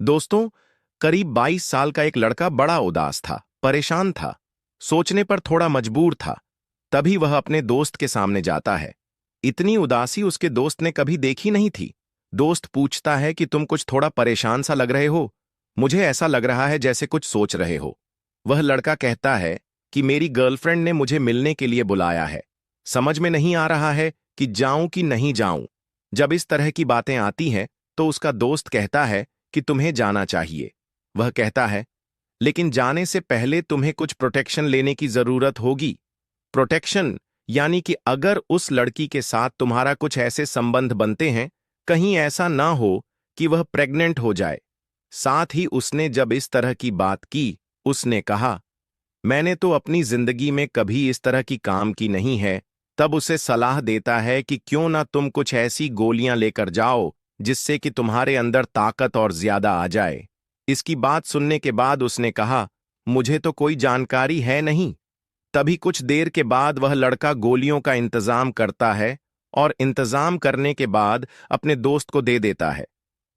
दोस्तों, करीब 22 साल का एक लड़का बड़ा उदास था, परेशान था, सोचने पर थोड़ा मजबूर था। तभी वह अपने दोस्त के सामने जाता है। इतनी उदासी उसके दोस्त ने कभी देखी नहीं थी। दोस्त पूछता है कि तुम कुछ थोड़ा परेशान सा लग रहे हो। मुझे ऐसा लग रहा है जैसे कुछ सोच रहे हो। वह लड़का कहता है कि मेरी गर्लफ्रेंड ने मुझे मिलने के लिए बुलाया है। समझ में नहीं आ रहा है कि जाऊं कि नहीं जाऊं। जब इस तरह की बातें आती हैं, तो उसका दोस्त कहता है कि तुम्हें जाना चाहिए। वह कहता है, लेकिन जाने से पहले तुम्हें कुछ प्रोटेक्शन लेने की जरूरत होगी। प्रोटेक्शन यानी कि अगर उस लड़की के साथ तुम्हारा कुछ ऐसे संबंध बनते हैं, कहीं ऐसा ना हो कि वह प्रेग्नेंट हो जाए। साथ ही उसने जब इस तरह की बात की, उसने कहा, मैंने तो अपनी जिंदगी में कभी इस तरह की काम की नहीं है। तब उसे सलाह देता है कि क्यों ना तुम कुछ ऐसी गोलियां लेकर जाओ जिससे कि तुम्हारे अंदर ताकत और ज्यादा आ जाए। इसकी बात सुनने के बाद उसने कहा, मुझे तो कोई जानकारी है नहीं। तभी कुछ देर के बाद वह लड़का गोलियों का इंतजाम करता है और इंतजाम करने के बाद अपने दोस्त को दे देता है।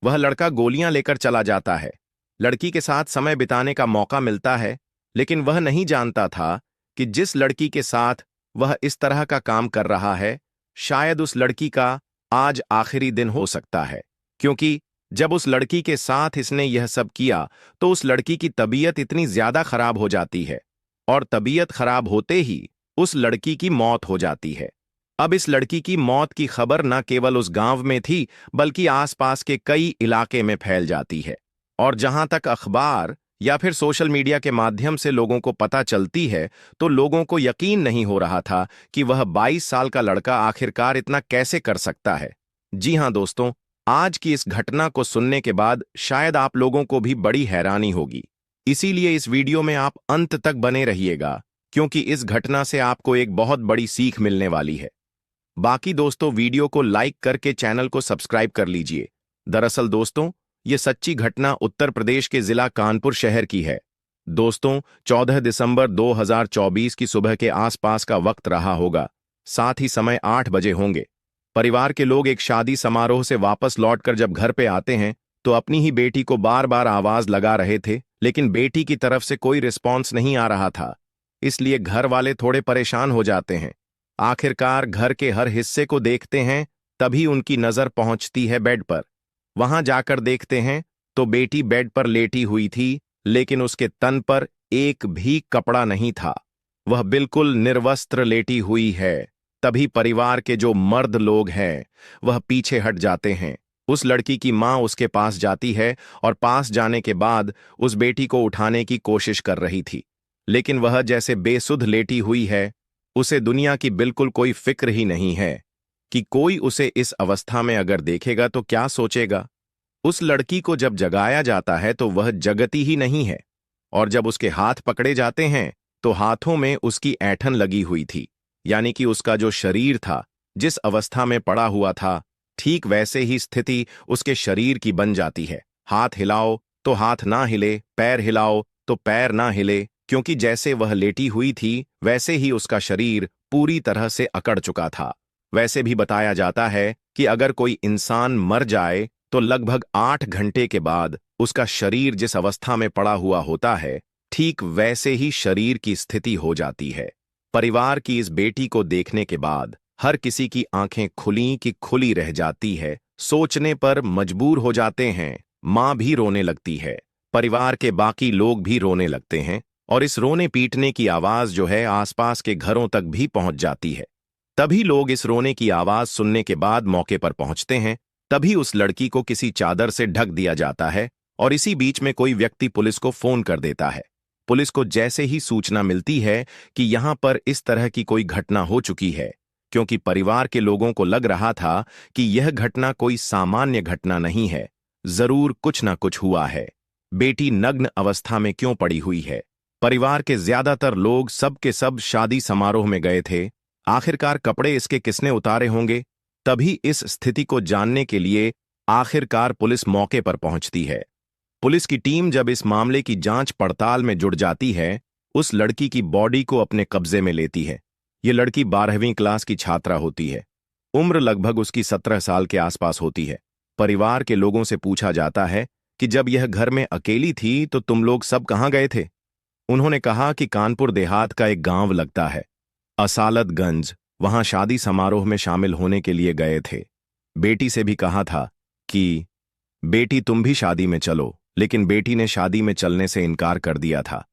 वह लड़का गोलियां लेकर चला जाता है। लड़की के साथ समय बिताने का मौका मिलता है, लेकिन वह नहीं जानता था कि जिस लड़की के साथ वह इस तरह का काम कर रहा है, शायद उस लड़की का आज आखिरी दिन हो सकता है। क्योंकि जब उस लड़की के साथ इसने यह सब किया, तो उस लड़की की तबीयत इतनी ज्यादा खराब हो जाती है और तबीयत खराब होते ही उस लड़की की मौत हो जाती है। अब इस लड़की की मौत की खबर न केवल उस गांव में थी, बल्कि आसपास के कई इलाके में फैल जाती है। और जहां तक अखबार या फिर सोशल मीडिया के माध्यम से लोगों को पता चलती है, तो लोगों को यकीन नहीं हो रहा था कि वह 22 साल का लड़का आखिरकार इतना कैसे कर सकता है। जी हां दोस्तों, आज की इस घटना को सुनने के बाद शायद आप लोगों को भी बड़ी हैरानी होगी। इसीलिए इस वीडियो में आप अंत तक बने रहिएगा, क्योंकि इस घटना से आपको एक बहुत बड़ी सीख मिलने वाली है। बाकी दोस्तों, वीडियो को लाइक करके चैनल को सब्सक्राइब कर लीजिए। दरअसल दोस्तों, ये सच्ची घटना उत्तर प्रदेश के जिला कानपुर शहर की है। दोस्तों, 14 दिसंबर 2024 की सुबह के आसपास का वक्त रहा होगा। साथ ही समय 8 बजे होंगे। परिवार के लोग एक शादी समारोह से वापस लौटकर जब घर पे आते हैं, तो अपनी ही बेटी को बार बार आवाज लगा रहे थे, लेकिन बेटी की तरफ से कोई रिस्पॉन्स नहीं आ रहा था। इसलिए घर वाले थोड़े परेशान हो जाते हैं। आखिरकार घर के हर हिस्से को देखते हैं, तभी उनकी नजर पहुंचती है बेड पर। वहां जाकर देखते हैं तो बेटी बेड पर लेटी हुई थी, लेकिन उसके तन पर एक भी कपड़ा नहीं था। वह बिल्कुल निर्वस्त्र लेटी हुई है। तभी परिवार के जो मर्द लोग हैं, वह पीछे हट जाते हैं। उस लड़की की मां उसके पास जाती है और पास जाने के बाद उस बेटी को उठाने की कोशिश कर रही थी, लेकिन वह जैसे बेसुध लेटी हुई है। उसे दुनिया की बिल्कुल कोई फिक्र ही नहीं है कि कोई उसे इस अवस्था में अगर देखेगा तो क्या सोचेगा। उस लड़की को जब जगाया जाता है तो वह जगती ही नहीं है, और जब उसके हाथ पकड़े जाते हैं तो हाथों में उसकी ऐंठन लगी हुई थी। यानी कि उसका जो शरीर था, जिस अवस्था में पड़ा हुआ था, ठीक वैसे ही स्थिति उसके शरीर की बन जाती है। हाथ हिलाओ तो हाथ ना हिले, पैर हिलाओ तो पैर ना हिले, क्योंकि जैसे वह लेटी हुई थी वैसे ही उसका शरीर पूरी तरह से अकड़ चुका था। वैसे भी बताया जाता है कि अगर कोई इंसान मर जाए तो लगभग 8 घंटे के बाद उसका शरीर जिस अवस्था में पड़ा हुआ होता है, ठीक वैसे ही शरीर की स्थिति हो जाती है। परिवार की इस बेटी को देखने के बाद हर किसी की आंखें खुली की खुली रह जाती है। सोचने पर मजबूर हो जाते हैं। मां भी रोने लगती है, परिवार के बाकी लोग भी रोने लगते हैं, और इस रोने पीटने की आवाज जो है आसपास के घरों तक भी पहुंच जाती है। तभी लोग इस रोने की आवाज सुनने के बाद मौके पर पहुंचते हैं। तभी उस लड़की को किसी चादर से ढक दिया जाता है, और इसी बीच में कोई व्यक्ति पुलिस को फोन कर देता है। पुलिस को जैसे ही सूचना मिलती है कि यहां पर इस तरह की कोई घटना हो चुकी है, क्योंकि परिवार के लोगों को लग रहा था कि यह घटना कोई सामान्य घटना नहीं है, जरूर कुछ ना कुछ हुआ है। बेटी नग्न अवस्था में क्यों पड़ी हुई है? परिवार के ज्यादातर लोग सब के सब शादी समारोह में गए थे। आखिरकार कपड़े इसके किसने उतारे होंगे? तभी इस स्थिति को जानने के लिए आखिरकार पुलिस मौके पर पहुंचती है। पुलिस की टीम जब इस मामले की जांच पड़ताल में जुट जाती है, उस लड़की की बॉडी को अपने कब्जे में लेती है। ये लड़की 12वीं क्लास की छात्रा होती है। उम्र लगभग उसकी 17 साल के आसपास होती है। परिवार के लोगों से पूछा जाता है कि जब यह घर में अकेली थी तो तुम लोग सब कहाँ गए थे? उन्होंने कहा कि कानपुर देहात का एक गांव लगता है, असालतगंज, वहां शादी समारोह में शामिल होने के लिए गए थे। बेटी से भी कहा था कि बेटी तुम भी शादी में चलो, लेकिन बेटी ने शादी में चलने से इनकार कर दिया था।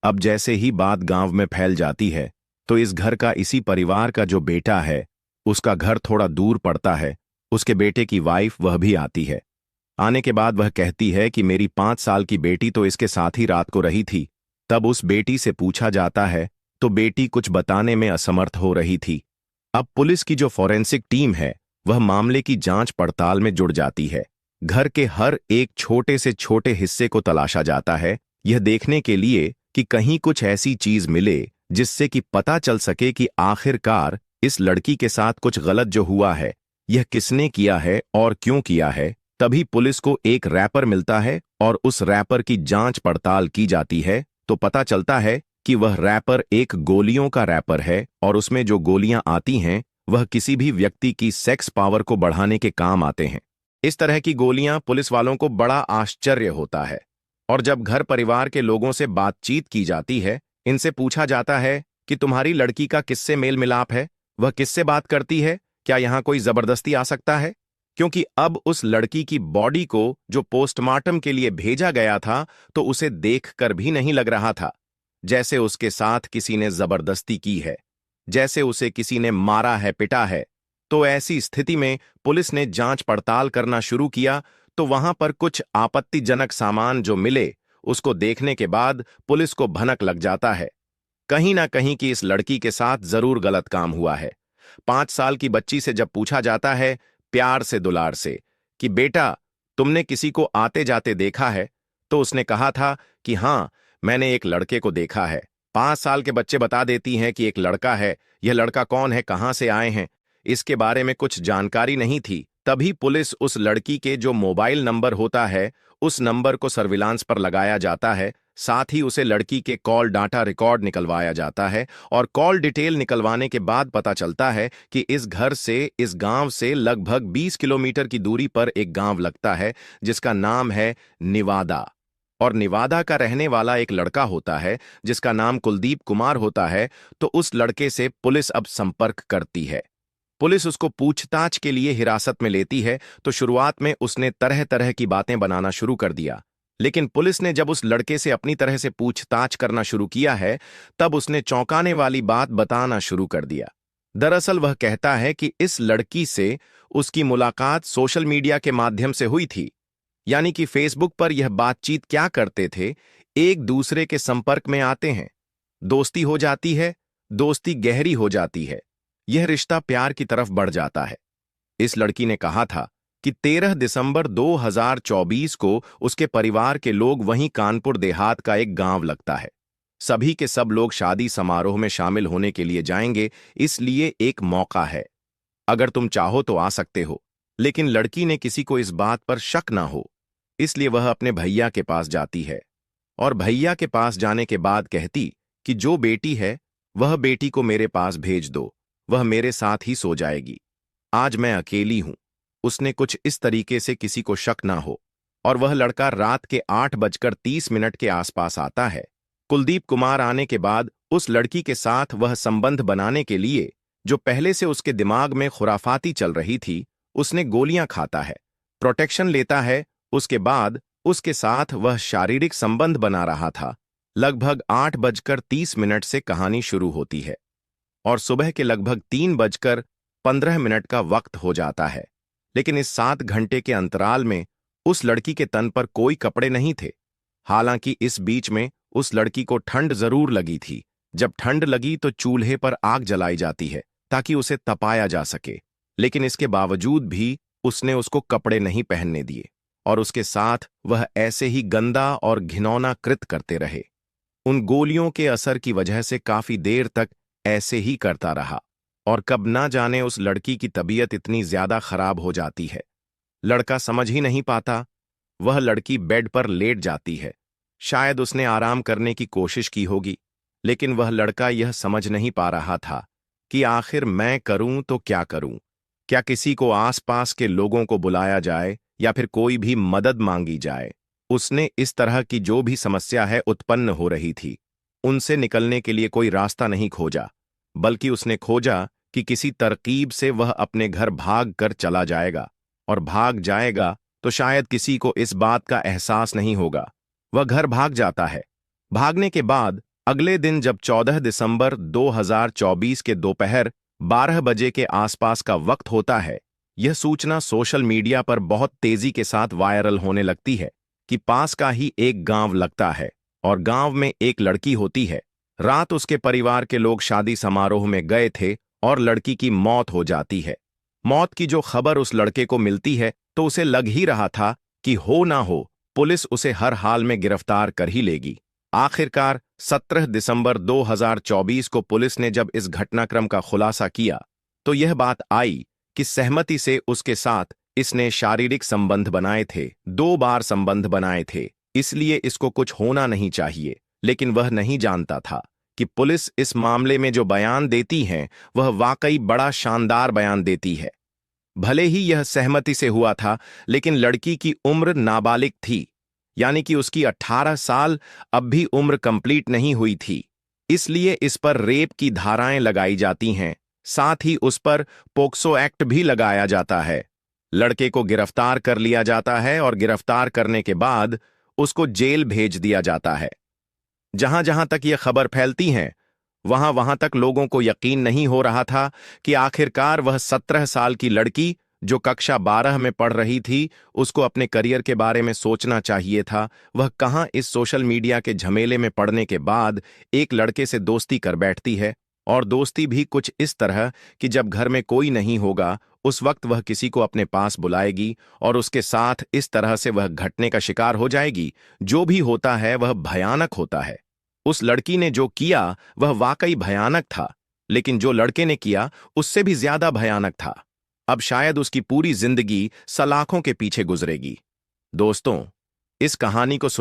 अब जैसे ही बात गांव में फैल जाती है तो इस घर का, इसी परिवार का जो बेटा है, उसका घर थोड़ा दूर पड़ता है, उसके बेटे की वाइफ वह भी आती है। आने के बाद वह कहती है कि मेरी 5 साल की बेटी तो इसके साथ ही रात को रही थी। तब उस बेटी से पूछा जाता है तो बेटी कुछ बताने में असमर्थ हो रही थी। अब पुलिस की जो फॉरेंसिक टीम है वह मामले की जांच पड़ताल में जुड़ जाती है। घर के हर एक छोटे से छोटे हिस्से को तलाशा जाता है, यह देखने के लिए कि कहीं कुछ ऐसी चीज मिले जिससे कि पता चल सके कि आखिरकार इस लड़की के साथ कुछ गलत जो हुआ है, यह किसने किया है और क्यों किया है। तभी पुलिस को एक रैपर मिलता है और उस रैपर की जांच पड़ताल की जाती है तो पता चलता है कि वह रैपर एक गोलियों का रैपर है और उसमें जो गोलियां आती हैं वह किसी भी व्यक्ति की सेक्स पावर को बढ़ाने के काम आते हैं। इस तरह की गोलियां पुलिस वालों को बड़ा आश्चर्य होता है। और जब घर परिवार के लोगों से बातचीत की जाती है, इनसे पूछा जाता है कि तुम्हारी लड़की का किससे मेल मिलाप है, वह किससे बात करती है, क्या यहां कोई जबरदस्ती आ सकता है? क्योंकि अब उस लड़की की बॉडी को जो पोस्टमार्टम के लिए भेजा गया था तो उसे देखकर भी नहीं लग रहा था जैसे उसके साथ किसी ने जबरदस्ती की है, जैसे उसे किसी ने मारा है, पिटा है। तो ऐसी स्थिति में पुलिस ने जांच पड़ताल करना शुरू किया तो वहां पर कुछ आपत्तिजनक सामान जो मिले, उसको देखने के बाद पुलिस को भनक लग जाता है कहीं ना कहीं कि इस लड़की के साथ जरूर गलत काम हुआ है। 5 साल की बच्ची से जब पूछा जाता है प्यार से, दुलार से, कि बेटा तुमने किसी को आते जाते देखा है, तो उसने कहा था कि हां, मैंने एक लड़के को देखा है। 5 साल के बच्चे बता देती हैं कि एक लड़का है। यह लड़का कौन है, कहां से आए हैं, इसके बारे में कुछ जानकारी नहीं थी। तभी पुलिस उस लड़की के जो मोबाइल नंबर होता है उस नंबर को सर्विलांस पर लगाया जाता है, साथ ही उसे लड़की के कॉल डाटा रिकॉर्ड निकलवाया जाता है और कॉल डिटेल निकलवाने के बाद पता चलता है कि इस घर से, इस गांव से लगभग 20 किलोमीटर की दूरी पर एक गांव लगता है जिसका नाम है निवादा। और निवादा का रहने वाला एक लड़का होता है जिसका नाम कुलदीप कुमार होता है। तो उस लड़के से पुलिस अब संपर्क करती है। पुलिस उसको पूछताछ के लिए हिरासत में लेती है तो शुरुआत में उसने तरह तरह की बातें बनाना शुरू कर दिया, लेकिन पुलिस ने जब उस लड़के से अपनी तरह से पूछताछ करना शुरू किया है तब उसने चौंकाने वाली बात बताना शुरू कर दिया। दरअसल वह कहता है कि इस लड़की से उसकी मुलाकात सोशल मीडिया के माध्यम से हुई थी, यानी कि फेसबुक पर यह बातचीत क्या करते थे, एक दूसरे के संपर्क में आते हैं, दोस्ती हो जाती है, दोस्ती गहरी हो जाती है, यह रिश्ता प्यार की तरफ बढ़ जाता है। इस लड़की ने कहा था कि 13 दिसंबर 2024 को उसके परिवार के लोग वहीं कानपुर देहात का एक गांव लगता है, सभी के सब लोग शादी समारोह में शामिल होने के लिए जाएंगे, इसलिए एक मौका है, अगर तुम चाहो तो आ सकते हो। लेकिन लड़की ने किसी को इस बात पर शक ना हो, इसलिए वह अपने भैया के पास जाती है और भैया के पास जाने के बाद कहती कि जो बेटी है वह बेटी को मेरे पास भेज दो, वह मेरे साथ ही सो जाएगी, आज मैं अकेली हूं। उसने कुछ इस तरीके से किसी को शक ना हो। और वह लड़का रात के 8:30 के आसपास आता है। कुलदीप कुमार आने के बाद उस लड़की के साथ वह संबंध बनाने के लिए, जो पहले से उसके दिमाग में खुराफाती चल रही थी, उसने गोलियां खाता है, प्रोटेक्शन लेता है। उसके बाद उसके साथ वह शारीरिक संबंध बना रहा था। लगभग 8:30 से कहानी शुरू होती है और सुबह के लगभग 3:15 का वक्त हो जाता है। लेकिन इस 7 घंटे के अंतराल में उस लड़की के तन पर कोई कपड़े नहीं थे। हालांकि इस बीच में उस लड़की को ठंड जरूर लगी थी। जब ठंड लगी तो चूल्हे पर आग जलाई जाती है ताकि उसे तपाया जा सके, लेकिन इसके बावजूद भी उसने उसको कपड़े नहीं पहनने दिए और उसके साथ वह ऐसे ही गंदा और घिनौना कृत्य करते रहे। उन गोलियों के असर की वजह से काफी देर तक ऐसे ही करता रहा और कब ना जाने उस लड़की की तबीयत इतनी ज्यादा खराब हो जाती है, लड़का समझ ही नहीं पाता। वह लड़की बेड पर लेट जाती है, शायद उसने आराम करने की कोशिश की होगी, लेकिन वह लड़का यह समझ नहीं पा रहा था कि आखिर मैं करूं तो क्या करूं। क्या किसी को आसपास के लोगों को बुलाया जाए या फिर कोई भी मदद मांगी जाए। उसने इस तरह की जो भी समस्या है उत्पन्न हो रही थी, उनसे निकलने के लिए कोई रास्ता नहीं खोजा, बल्कि उसने खोजा कि किसी तरकीब से वह अपने घर भाग कर चला जाएगा, और भाग जाएगा तो शायद किसी को इस बात का एहसास नहीं होगा। वह घर भाग जाता है। भागने के बाद अगले दिन जब 14 दिसंबर 2024 के दोपहर 12 बजे के आसपास का वक्त होता है, यह सूचना सोशल मीडिया पर बहुत तेजी के साथ वायरल होने लगती है कि पास का ही एक गांव लगता है और गांव में एक लड़की होती है। रात उसके परिवार के लोग शादी समारोह में गए थे और लड़की की मौत हो जाती है। मौत की जो खबर उस लड़के को मिलती है तो उसे लग ही रहा था कि हो ना हो पुलिस उसे हर हाल में गिरफ्तार कर ही लेगी। आखिरकार 17 दिसंबर 2024 को पुलिस ने जब इस घटनाक्रम का खुलासा किया तो यह बात आई कि सहमति से उसके साथ इसने शारीरिक संबंध बनाए थे, 2 बार संबंध बनाए थे, इसलिए इसको कुछ होना नहीं चाहिए। लेकिन वह नहीं जानता था कि पुलिस इस मामले में जो बयान देती है वह वाकई बड़ा शानदार बयान देती है। भले ही यह सहमति से हुआ था, लेकिन लड़की की उम्र नाबालिग थी, यानी कि उसकी 18 साल अब भी उम्र कंप्लीट नहीं हुई थी। इसलिए इस पर रेप की धाराएं लगाई जाती हैं, साथ ही उस पर पोक्सो एक्ट भी लगाया जाता है। लड़के को गिरफ्तार कर लिया जाता है और गिरफ्तार करने के बाद उसको जेल भेज दिया जाता है। जहां जहां तक यह खबर फैलती है, वहां वहां तक लोगों को यकीन नहीं हो रहा था कि आखिरकार वह 17 साल की लड़की जो कक्षा 12 में पढ़ रही थी, उसको अपने करियर के बारे में सोचना चाहिए था, वह कहां इस सोशल मीडिया के झमेले में पड़ने के बाद एक लड़के से दोस्ती कर बैठती है, और दोस्ती भी कुछ इस तरह कि जब घर में कोई नहीं होगा उस वक्त वह किसी को अपने पास बुलाएगी और उसके साथ इस तरह से वह घटने का शिकार हो जाएगी। जो भी होता है वह भयानक होता है। उस लड़की ने जो किया वह वाकई भयानक था, लेकिन जो लड़के ने किया उससे भी ज्यादा भयानक था। अब शायद उसकी पूरी जिंदगी सलाखों के पीछे गुजरेगी। दोस्तों, इस कहानी को सुना